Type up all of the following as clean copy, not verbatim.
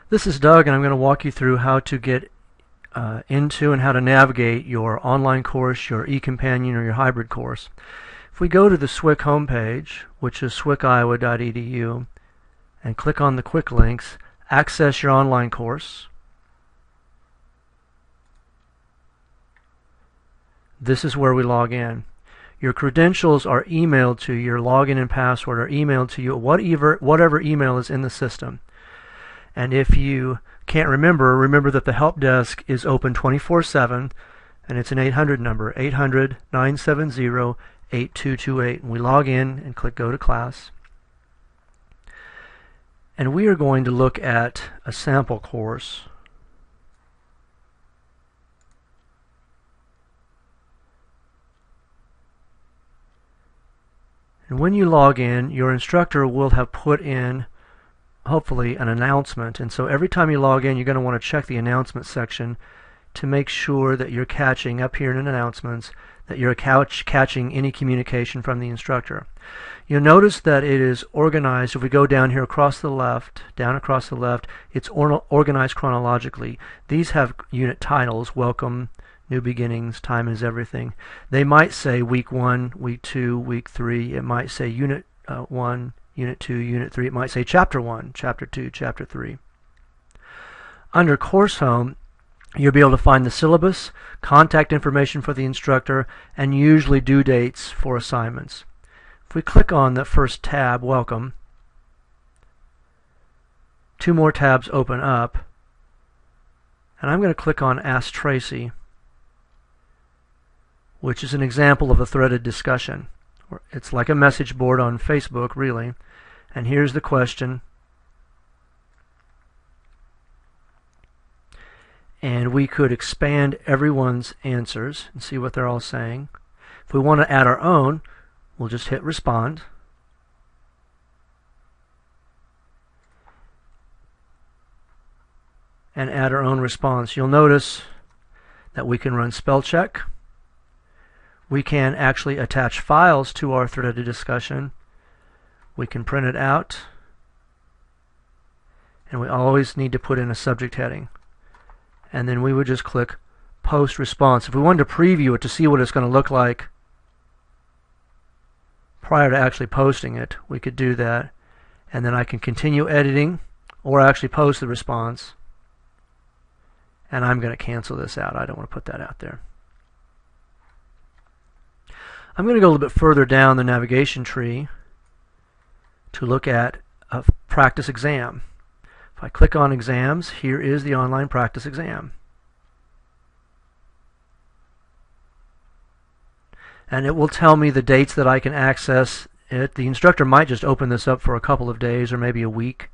This is Doug, and I'm going to walk you through how to get into and how to navigate your online course, your eCompanion, or your hybrid course. If we go to the SWIC homepage, which is swiciowa.edu, and click on the quick links, access your online course. This is where we log in. Your credentials are emailed to you, your login and password are emailed to you, whatever email is in the system. And if you can't remember that the help desk is open 24/7, and it's an 800 number, 800-970-8228. And we log in and click Go to Class. And we are going to look at a sample course. And when you log in, your instructor will have put in, hopefully, an announcement. And so every time you log in, you're going to want to check the announcement section to make sure that you're catching up here in announcements, that you're catching any communication from the instructor. You'll notice that it is organized. If we go down here across the left, it's organized chronologically. These have unit titles: Welcome, New Beginnings, Time is Everything. They might say Week 1, Week 2, Week 3. It might say Unit 1, Unit 2, Unit 3. It might say Chapter 1, Chapter 2, Chapter 3. Under Course Home, you'll be able to find the syllabus, contact information for the instructor, and usually due dates for assignments. If we click on the first tab, Welcome, two more tabs open up, and I'm going to click on Ask Tracy, which is an example of a threaded discussion. It's like a message board on Facebook, really. And here's the question. And we could expand everyone's answers and see what they're all saying. If we want to add our own, we'll just hit Respond. And add our own response. You'll notice that we can run spell check. We can actually attach files to our threaded discussion. We can print it out. And we always need to put in a subject heading. And then we would just click Post Response. If we wanted to preview it to see what it's going to look like prior to actually posting it, we could do that. And then I can continue editing or actually post the response. And I'm going to cancel this out. I don't want to put that out there. I'm going to go a little bit further down the navigation tree to look at a practice exam. If I click on Exams, here is the online practice exam. And it will tell me the dates that I can access it. The instructor might just open this up for a couple of days or maybe a week.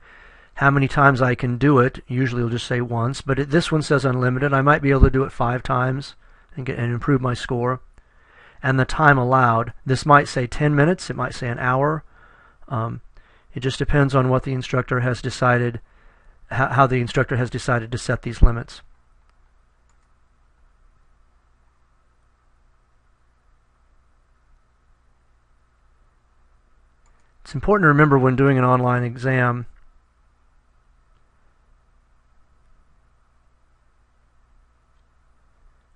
How many times I can do it, usually it'll just say once, but this one says unlimited. I might be able to do it 5 times and improve my score. And the time allowed, this might say 10 minutes, it might say an hour. It just depends on what the instructor has decided, how the instructor has decided to set these limits. It's important to remember when doing an online exam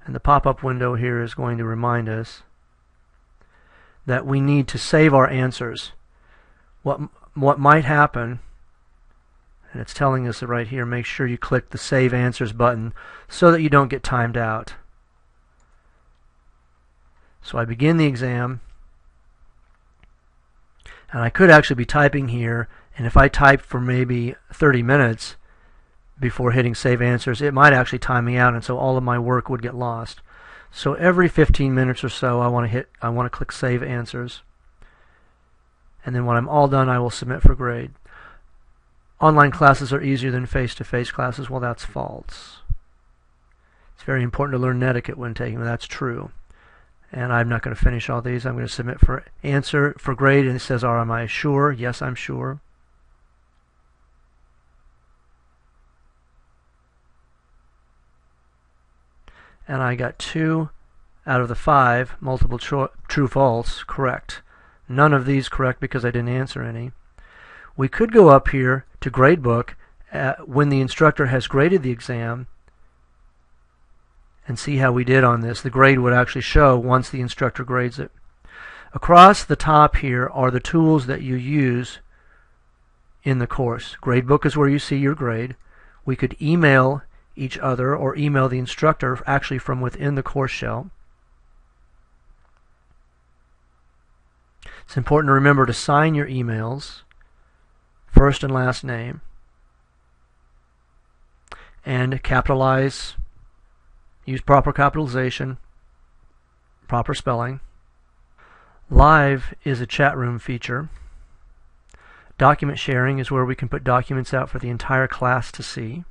and the pop-up window here is going to remind us that we need to save our answers. What might happen, and it's telling us right here, make sure you click the Save Answers button so that you don't get timed out. So I begin the exam, and I could actually be typing here, and if I type for maybe 30 minutes before hitting Save Answers, it might actually time me out, and so all of my work would get lost. So every 15 minutes or so, I want to click Save Answers, and then when I'm all done, I will submit for grade. Online classes are easier than face-to-face classes. Well, that's false. It's very important to learn etiquette when taking them. That's true. And I'm not going to finish all these. I'm going to submit for answer for grade, and it says, am I sure? Yes, I'm sure. And I got 2 out of the 5 multiple true false correct. None of these correct because I didn't answer any. We could go up here to Gradebook when the instructor has graded the exam, and see how we did on this. The grade would actually show once the instructor grades it. Across the top here are the tools that you use in the course. Gradebook is where you see your grade. We could email each other or email the instructor actually from within the course shell. It's important to remember to sign your emails, first and last name, and capitalize, use proper capitalization, proper spelling. Live is a chat room feature. Document sharing is where we can put documents out for the entire class to see.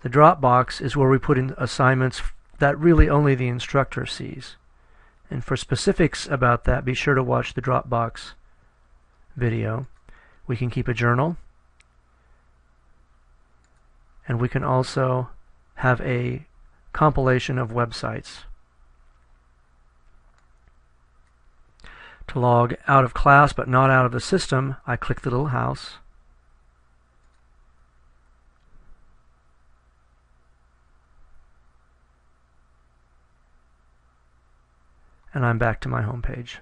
The Dropbox is where we put in assignments that really only the instructor sees. And for specifics about that, be sure to watch the Dropbox video. We can keep a journal, and we can also have a compilation of websites. To log out of class but not out of the system, I click the little house. And I'm back to my home page.